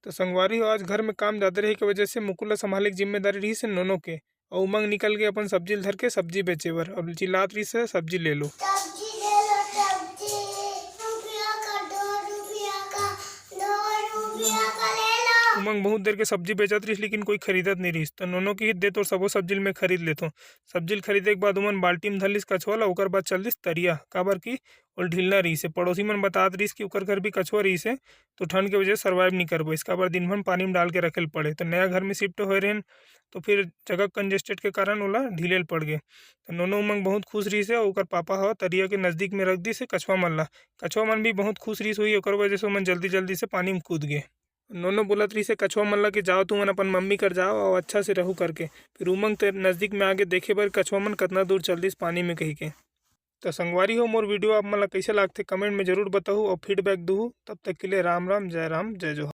तो संगवारी हो आज घर में काम ज्यादा रही के वजह से मुकुल ल संभाले के जिम्मेदारी रही से नोनो के। और उमंग निकल के अपन सब्जी ल धर के सब्जी बेचे बर अब चिल्लात रही से सब्जी ले लो। सब्जी ले लो सब्जी। रुपया का 2 रुपया का 2 रुपया का ले लो। उमंग बहुत देर के सब्जी बेचत रही लेकिन कोई खरीदत नहीं रही तो नोनो की दे तो सबो सब्जी में खरीद लेतो। सब्जी खरीदे के बाद उमन बाल्टी में धरलिस कछुआ ला ओकर बाद चल दिस तरिया काबर की और ढीलना रही से पड़ोसी मन बतात रही कि ओकर घर भी कछुआ रही से तो ठंड के वजह से सर्वाइव नहीं कर पाइस काबर दिन भर पानी में डाल के रखे पड़े तो नया घर में शिफ्ट हो रहे तो फिर जगह कंजेस्टेड के कारण ओला ढीले पड़ गए। तो नोनो उमंग बहुत खुश रही से ओकर पापा ह तरिया के नजदीक में रख दी से कछुआ मन ला। कछुआ मन भी बहुत खुश रही हुई ओकर वजह से ओमन जल्दी जल्दी से पानी में कूद गए। नोनो बोलत रही से कछुआ मन ला कि जाओ तुमन अपन मम्मी कर जाओ और अच्छा से रहू करके। फिर उमंग ते नजदीक में आगे देखे बर कछुआ मन कितना दूर चल दिस पानी में कही के। तो संगवारी हो मोर वीडियो आप मन ला कैसे लागथे कमेंट में जरूर बताहू और फीडबैक दूहू। तब तक के लिए राम राम जय जोहार।